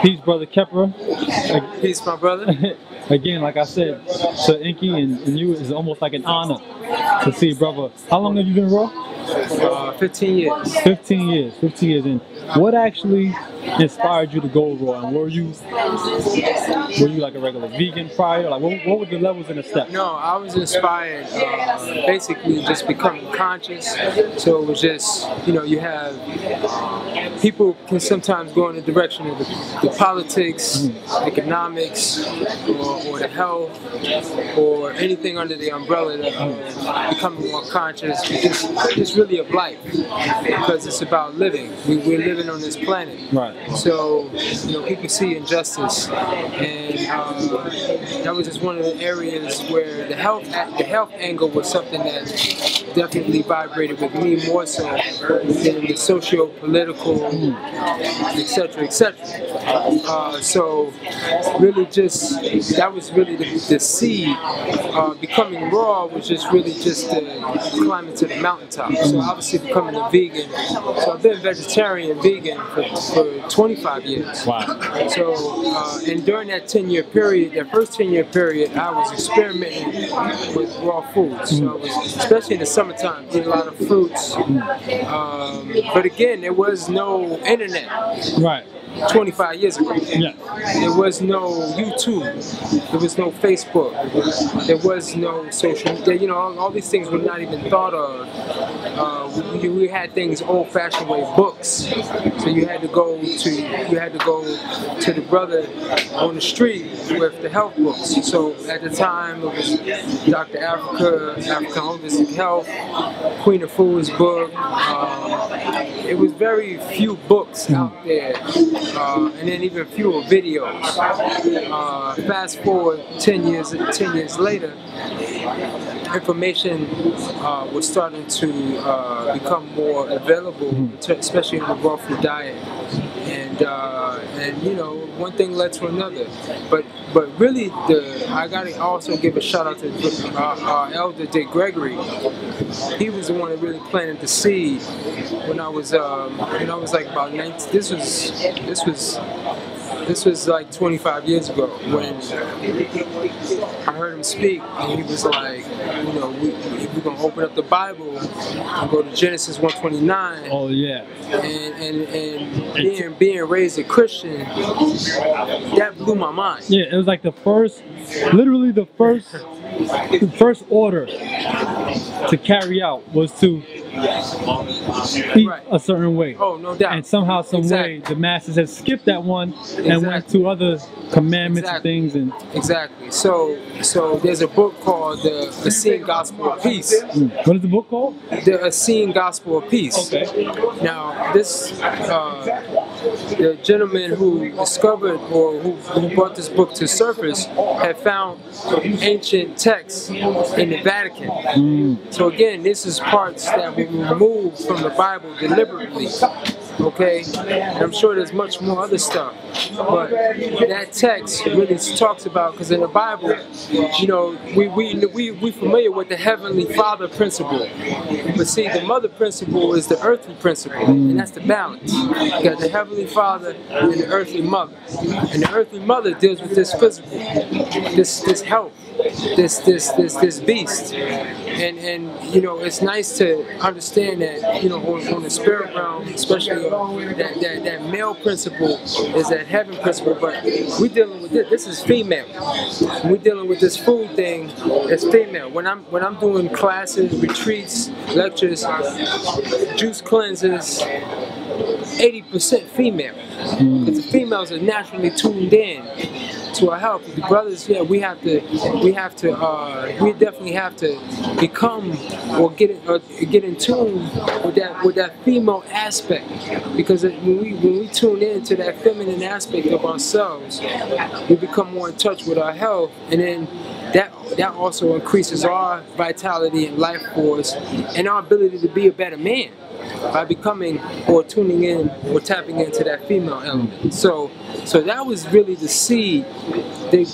Peace, brother Khepra. Peace, my brother. Again, like I said, to Inky and you, it's almost like an honor to see, brother. How long have you been raw? 15 years. 15 years. 15 years. And what actually inspired you to go raw? And were you like a regular vegan prior? Like, what were the levels in the steps? No, I was inspired, basically just becoming conscious. So it was just, you have people can sometimes go in the direction of the politics, economics, or the health, or anything under the umbrella of becoming more conscious. Because it's really of life, because it's about living. We're living on this planet. Right. So, people see injustice, and that was just one of the areas where the health angle was something that definitely vibrated with me more so than the socio-political, etc., etc. So really just, that was really the seed. Becoming raw was just really just climbing to the mountaintop. So obviously becoming a vegan. So I've been vegetarian, vegan for 25 years. Wow. So, and during that 10-year period, that first 10-year period, I was experimenting with raw foods. So I was, especially in the summertime, eating a lot of fruits. But again, there was no internet. Right. 25 years ago. Yeah. There was no YouTube. There was no Facebook. There was no social media. All these things were not even thought of. We had things old-fashioned way, books. So you had to go to the brother on the street with the health books. So at the time it was Dr. African Holistic Health, Queen of Food's book. It was very few books out there. And then even fewer videos. Fast forward 10 years later, information was starting to become more available, especially in the raw food diet. And one thing led to another. But really, I gotta also give a shout out to our elder Dick Gregory. He was the one that really planted the seed when I was like about 19. This was like 25 years ago when I heard him speak, and he was like, we're gonna open up the Bible and go to Genesis 1:29. Oh yeah. And being raised a Christian, that blew my mind. Yeah, it was like literally the first order to carry out was to eat a certain way. Oh, no doubt. And somehow, some way, the masses have skipped that one and went to other commandments and things. And exactly. So there's a book called The Essene Gospel of Peace. What is the book called? The Essene Gospel of Peace. Okay. Now, this the gentleman who discovered or who brought this book to surface had found ancient texts in the Vatican. So again, this is parts that were removed from the Bible deliberately. Okay, and I'm sure there's much more other stuff, but that text really talks about, because in the Bible, we familiar with the Heavenly Father principle, but see, the mother principle is the earthly principle, and that's the balance. You got the Heavenly Father and the earthly mother, and the earthly mother deals with this physical, this health, this beast, and it's nice to understand that on the spirit realm, especially that male principle is that heaven principle, but we're dealing with this is female. We're dealing with this food thing that's female. When I'm doing classes, retreats, lectures, juice cleanses, 80% female, because the females are naturally tuned in to our health. The brothers, yeah, we definitely have to become or get in tune with that female aspect, because when we tune in to that feminine aspect of ourselves, we become more in touch with our health, and then that also increases our vitality and life force and our ability to be a better man. by becoming or tuning in or tapping into that female element. So that was really the seed,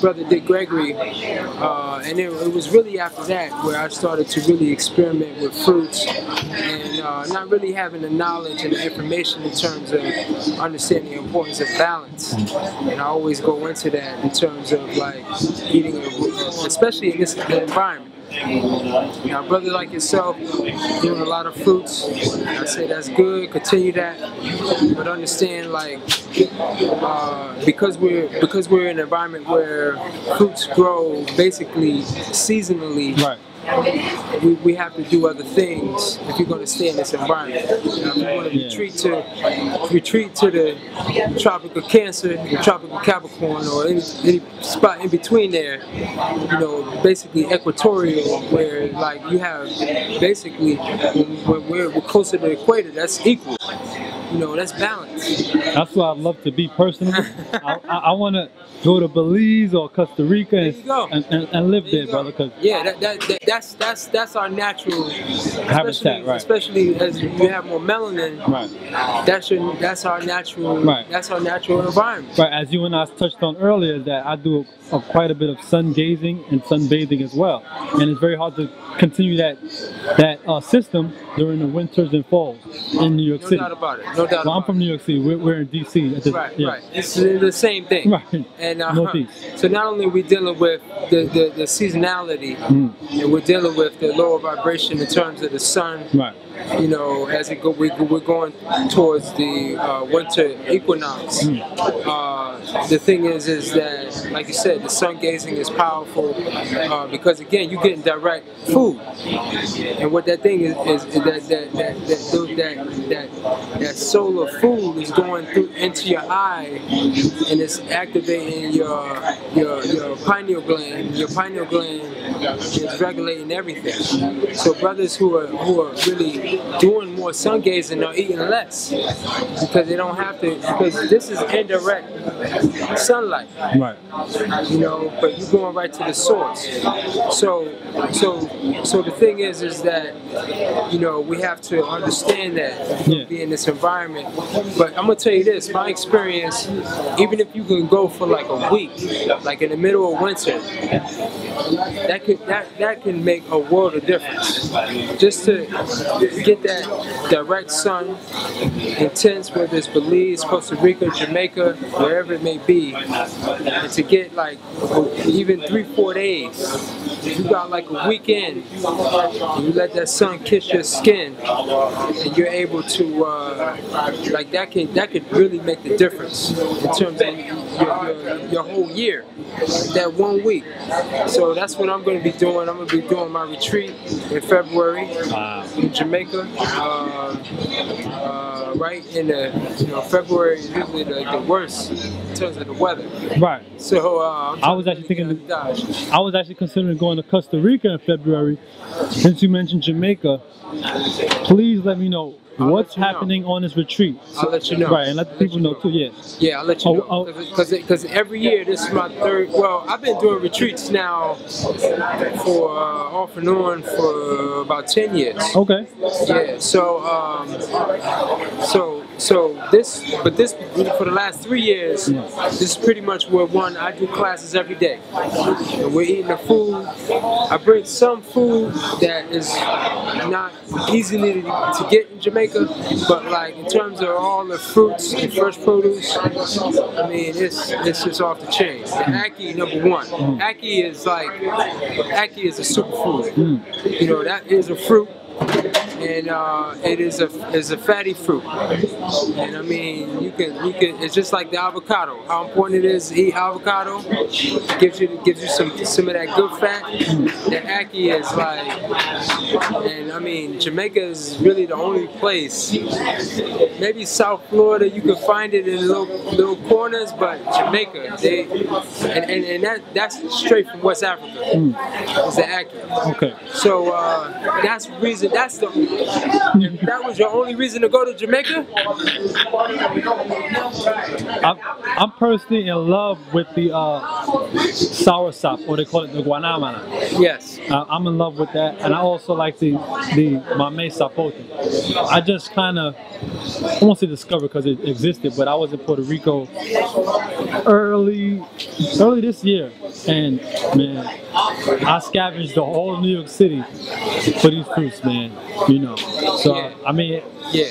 Brother Dick Gregory, and it was really after that where I started to really experiment with fruits and not really having the knowledge and the information in terms of understanding the importance of balance. And I always go into that in terms of like eating, especially in this environment. Now, brother like yourself, doing a lot of fruits, I say that's good, continue that, but understand like because we're in an environment where fruits grow basically seasonally. Right. We have to do other things if you're going to stay in this environment. If you want to retreat to the Tropic of Cancer, the Tropic of Capricorn, or any spot in between there, you know, basically equatorial, where like you have basically when we're closer to the equator, that's equal. You know, that's balance. That's where I'd love to be personally. I want to go to Belize or Costa Rica and live there, brother. Cause yeah, that's our natural habitat, right? Especially as you have more melanin, right? That's our natural, right? That's our natural environment. Right, as you and I touched on earlier, that I do quite a bit of sun gazing and sunbathing as well, and it's very hard to continue that system during the winters and falls in New York City. No doubt about it. No doubt. Well, I'm from New York City. We're in DC. Right. It's the same thing. Right. And Northeast. so not only are we dealing with the seasonality, and we're dealing with the lower vibration in terms of the sun. Right. You know, as we're going towards the winter equinox. The thing is that, like you said, the sun gazing is powerful because again, you're getting direct food, and what that thing is that solar food is going through into your eye, and it's activating your pineal gland. Your pineal gland is regulating everything. So brothers who are really doing more sun gazing are eating less because they don't have to, because this is indirect sunlight. Right. You know, but you're going right to the source. So the thing is that, you know, we have to understand that be in this environment. But I'm gonna tell you this, my experience, even if you can go for like a week, like in the middle of winter, that can make a world of difference. Just to get that direct sun, intense, whether it's Belize, Costa Rica, Jamaica, wherever it may be, and to get like even 3-4 days. You got like a weekend, and you let that sun kiss your skin, and you're able to like that could really make the difference in terms of your whole year, that 1 week. So that's what I'm going to be doing. I'm going to be doing my retreat in February in Jamaica. Right in the February is usually the worst in terms of the weather. Right. So I was actually thinking, I was actually considering going to Costa Rica in February. Since you mentioned Jamaica, please let me know what's happening on this retreat. I'll let you know. Right, and let the people know too. Yeah, I'll let you know. Because every year, this is my third. Well, I've been doing retreats now for off and on for about 10 years. Okay. Yeah. So this for the last 3 years, this is pretty much where I do classes every day. And we're eating the food. I bring some food that is not easily to get in Jamaica, but like in terms of all the fruits and fresh produce, I mean it's just off the chain. The ackee, number one. Ackee is a superfood. You know, that is a fruit. And it is a fatty fruit, and I mean you can it's just like the avocado. How important it is to eat avocado. It gives you some of that good fat. The ackee is like, and I mean Jamaica is really the only place. Maybe South Florida you can find it in little corners, but Jamaica that's straight from West Africa. It's the ackee. Okay. So that's the reason. That's the If that was your only reason to go to Jamaica? I'm personally in love with the soursop, or they call it the guanamana. Yes. I'm in love with that, and I also like the mame sapote. I just kind of, I won't say discovered because it existed, but I was in Puerto Rico early this year, and man, I scavenged the whole of New York City for these fruits, man. You know, so Yeah. I mean. Yeah.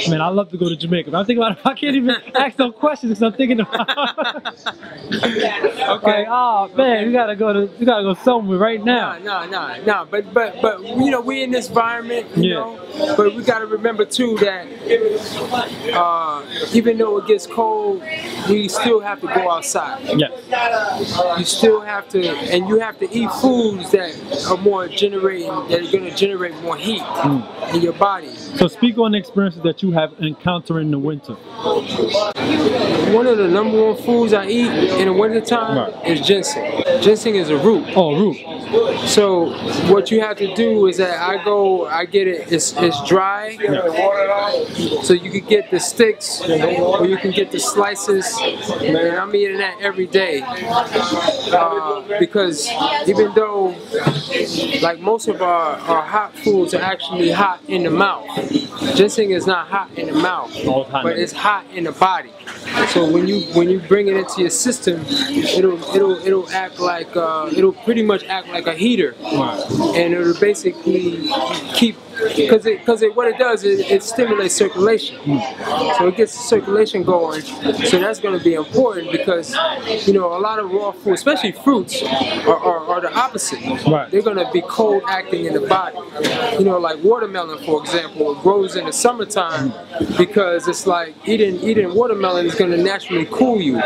Man, I love to go to Jamaica. But I'm thinking about it. I can't even ask no questions because I'm thinking about Okay. like, oh man, we gotta go somewhere right now. No. But you know, we in this environment, you know. But we gotta remember too that even though it gets cold, we still have to go outside. Yes. You still have to, and you have to eat foods that are more that are gonna generate more heat in your body. So speak on the experiences that you have encountered in the winter. One of the number one foods I eat in the wintertime is ginseng. Ginseng is a root. Oh, root. So what you have to do is that I get it, it's dry. So you can get the sticks or you can get the slices. And I'm eating that every day. Because even though like most of our hot foods are actually hot in the mouth, ginseng is not hot in the mouth, but it's hot in the body. So when you bring it into your system, it'll act like it'll pretty much act like a heater, and it'll basically keep because what it does is it stimulates circulation. So it gets the circulation going. So that's going to be important because you know a lot of raw food, especially fruits, are the opposite. They're going to be cold acting in the body. You know, like watermelon, for example, it grows in the summertime because it's like eating watermelon is going to naturally cool you.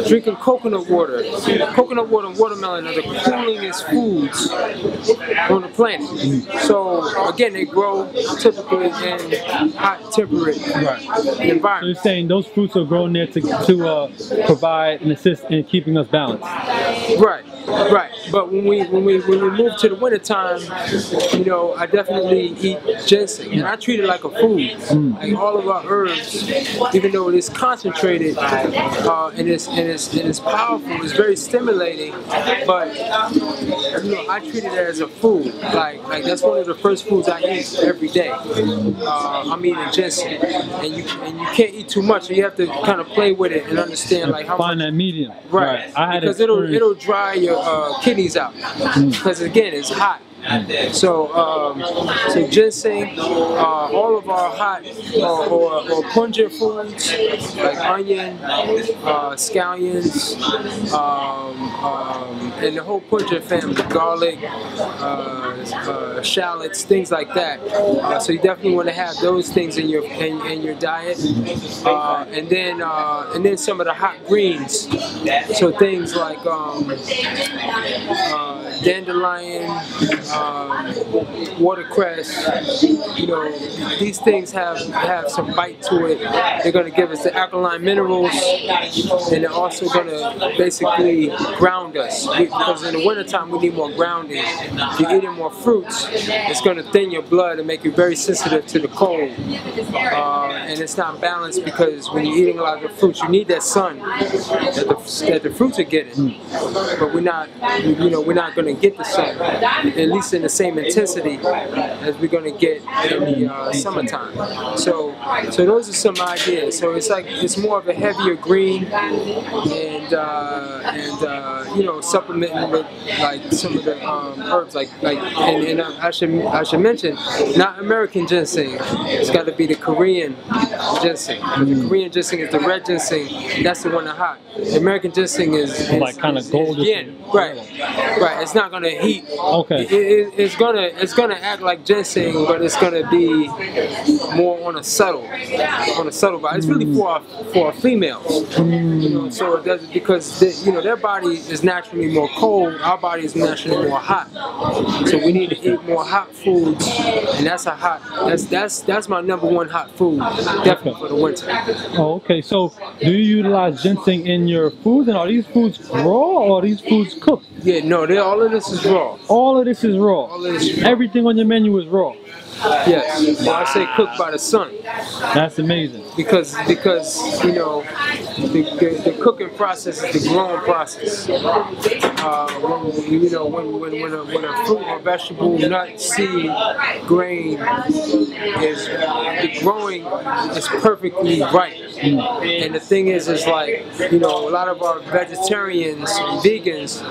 Drinking coconut water and watermelon are the coolingest foods on the planet. So again, they grow typically in hot, temperate environments. So you're saying those fruits are grown there to provide and assist in keeping us balanced. Right. But when we move to the wintertime, you know, I definitely eat ginseng, and I treat it like a food. Like all of our herbs, even though it is concentrated and it's powerful, it's very stimulating. But you know, I treat it as a food. Like that's one of the first foods I eat every day. I'm eating ginseng, and you can't eat too much. So you have to kind of play with it and understand like how find much. that medium. Right. Because it'll dry your kidneys out. Because again, it's hot. So ginseng, all of our hot or pungent foods like onion, scallions, and the whole pungent family, garlic, shallots, things like that. So you definitely want to have those things in your diet, and then some of the hot greens. So things like dandelion, watercress, you know, these things have some bite to it. They're going to give us the alkaline minerals, and they're also going to basically ground us. Because in the wintertime, we need more grounding. If you're eating more fruits, it's going to thin your blood and make you very sensitive to the cold. And it's not balanced because when you're eating a lot of the fruits, you need that sun that the fruits are getting. But we're not going to get the sun, at least in the same intensity as we're going to get in the summertime. So those are some ideas. So it's more of a heavier green, and you know, supplementing with like some of the herbs and I should mention not American ginseng. It's got to be the Korean ginseng. The Korean ginseng is the red ginseng. That's the one that's hot. The American ginseng is like kind of goldish. Right. It's not going to heat. Okay. It's gonna act like ginseng, but it's gonna be more on a subtle vibe. It's really for our females, you know. So it does because their body is naturally more cold. Our body is naturally more hot. So we need to eat more hot foods, and that's my number one hot food, definitely for the winter. Oh, okay. So do you utilize ginseng in your foods, and are these foods raw or are these foods cooked? Yeah, no, all of this is raw. All of this is raw. All of this is raw. Everything on your menu is raw. Yes. Well, I say cooked by the sun. That's amazing. Because you know the cooking process is the growing process. When a fruit or vegetable, nut, seed, grain is the growing is perfectly right. And the thing is like, you know, a lot of our vegetarians and vegans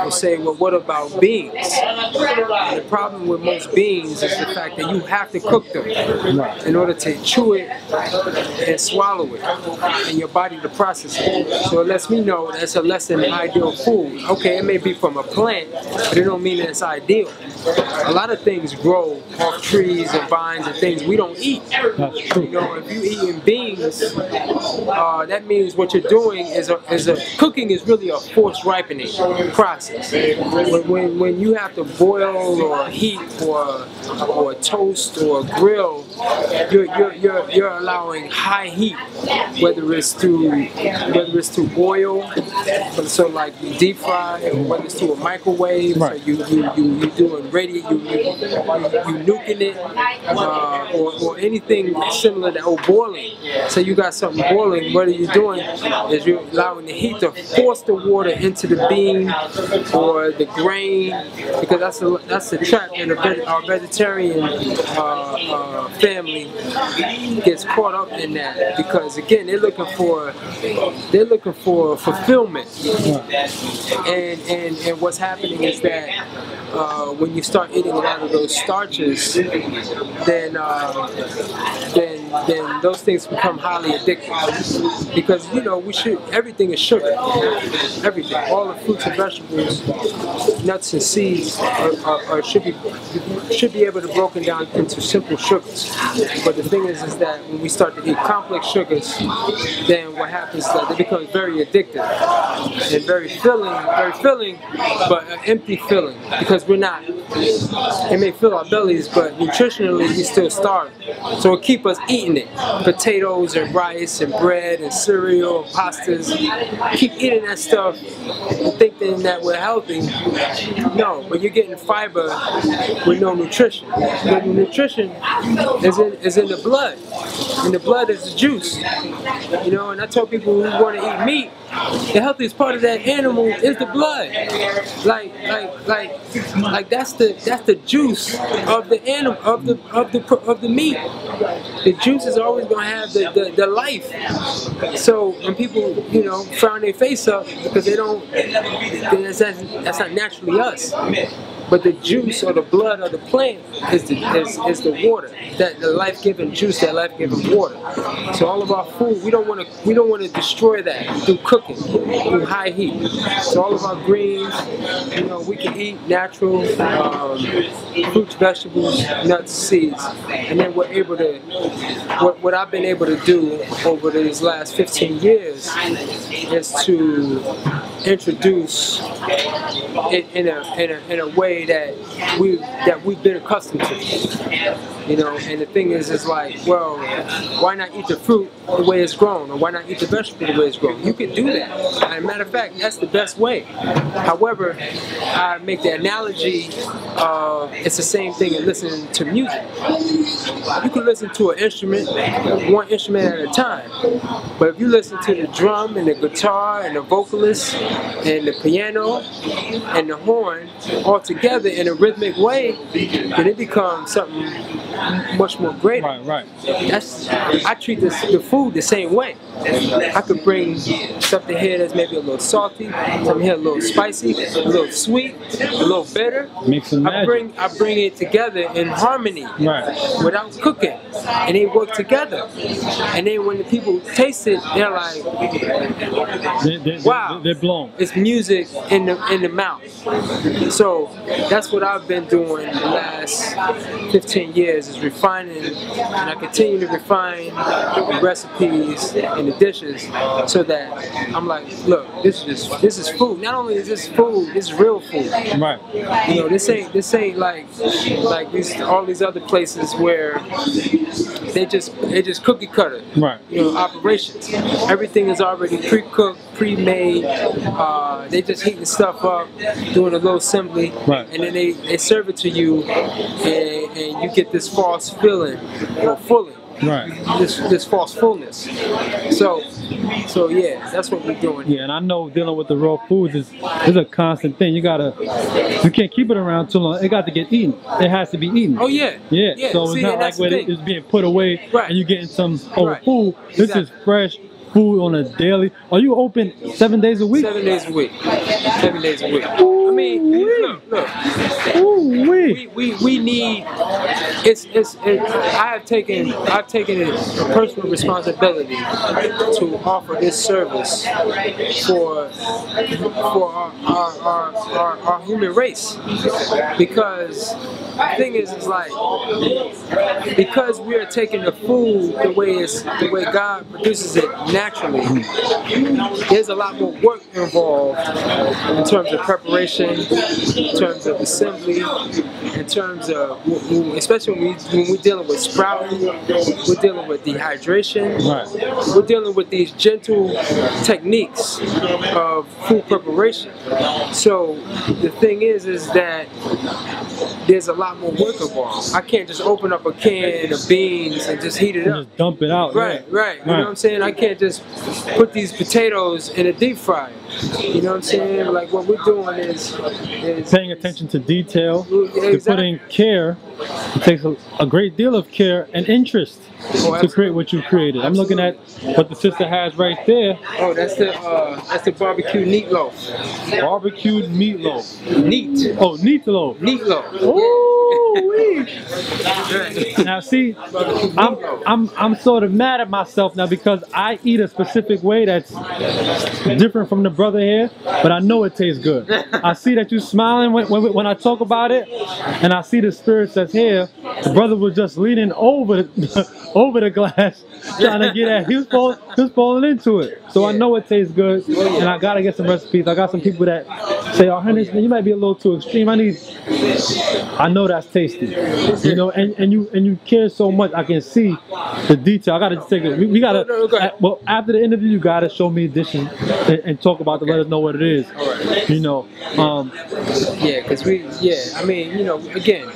will say, well, what about beans? And the problem with most beans is the fact that you have to cook them in order to chew it and swallow it, and your body to process it. So it lets me know that's a less than ideal food. Okay, it may be from a plant, but it don't mean that it's ideal. A lot of things grow off trees and vines and things we don't eat. That's true. You know, if you're eating beans, that means what you're doing is cooking is really a forced ripening process. When you have to boil or heat or toast or grill, you're allowing high heat, whether it's through oil, so like you deep fry, or whether it's through a microwave, right. So you doing you nuking it, or anything similar to boiling. So you got something boiling. What you're doing is you're allowing the heat to force the water into the bean or the grain, because that's the trap. And our vegetarian family gets caught up in that, because again they're looking for fulfillment. And what's happening is that when you start eating a lot of those starches, then those things become highly addictive, because you know everything is sugar. Everything, all the fruits and vegetables, nuts and seeds should be able to be broken down into simple sugars. But the thing is that when we start to eat complex sugars, then what happens is that they become very addictive and very filling, but an empty filling, because we're not. It may fill our bellies, but nutritionally we still starve. So it keep us eating it. Potatoes and rice and bread and cereal and pastas. Keep eating that stuff and thinking that we're healthy. No, but you're getting fiber with no nutrition. The nutrition is in the blood. And the blood is the juice. You know, and I tell people who want to eat meat, the healthiest part of that animal is the blood. Like that's the juice of the animal, of the meat. The juice is always going to have the life. So when people, you know, frown their face up because they don't, that's not naturally us. But the juice or the blood of the plant is the water, that the life-giving juice, that life-giving water. So all of our food, we don't want to destroy that through cooking, through high heat. So all of our greens, you know, we can eat natural fruits, vegetables, nuts, seeds, and then we're able to. What I've been able to do over these last 15 years is to introduce it in a way that we've been accustomed to. You know, and the thing is like, well, why not eat the fruit the way it's grown, or why not eat the vegetable the way it's grown? You can do that. As a matter of fact, that's the best way. However, I make the analogy of it's the same thing as listening to music. You can listen to an instrument, one instrument at a time. But if you listen to the drum and the guitar and the vocalist and the piano and the horn all together in a rhythmic way, then it becomes something much more greater. Right. I treat the food the same way. I could bring something here that's maybe a little salty, something here a little spicy, a little sweet, a little bitter. Make some magic. I bring it together in harmony, without cooking, and they work together. And then when the people taste it, they're like, "Wow, they're blown." It's music in the mouth. So that's what I've been doing the last 15 years, is refining, and I continue to refine the recipes and the dishes, so that I'm like, look, this is food. Not only is this food, this is real food. Right. You know, this ain't like all these other places where they just cookie cutter. Right. You know, operations. Everything is already pre-cooked, pre-made. They just heat the stuff up, doing a little assembly, Right. and then they serve it to you, and you get this false feeling or fulling. Right. This false fullness. So yeah, that's what we're doing. Yeah, and I know dealing with the raw foods is a constant thing. You can't keep it around too long. It got to get eaten. It has to be eaten. Oh yeah. Yeah. So See, it's not like when it's being put away Right. and you're getting some old Right. food. This is fresh food on a daily. Are you open 7 days a week? 7 days a week. 7 days a week. I mean, look. We need. I've taken a personal responsibility to offer this service for our human race, because the thing is like, because we are taking the food the way God produces it naturally. There's a lot more work involved in terms of preparation, in terms of assembly, in terms of, especially when we're dealing with sprouting, we're dealing with dehydration, Right. we're dealing with these gentle techniques of food preparation. So the thing is that there's a lot more work involved. I can't just open up a can of beans and just heat it up. Just dump it out. Right. You know what I'm saying? I can't just put these potatoes in a deep fryer. You know what I'm saying? Like, what we're doing is Paying attention to detail, Exactly. to putting care. It takes a great deal of care and interest to create what you created. I'm looking at what the sister has right there. Oh, that's the barbecue meatloaf. Barbecued meatloaf. Neat. Oh, meatloaf. Meatloaf. Ooh, now see, I'm sort of mad at myself now because I eat a specific way that's different from the brother here, but I know it tastes good. I see that you smiling when I talk about it, and I see the spirits that's here. The brother was just leaning over the glass, trying to get at. He was falling into it. So I know it tastes good, and I gotta get some recipes. I got some people that say, Arjenis, you might be a little too extreme. I know that's tasty, you know, and you care so much. I can see the detail. I gotta take it. We gotta. Well, after the interview, you gotta show me dishes and talk about it. Let us know what it is. You know. Yeah, because I mean, you know, again,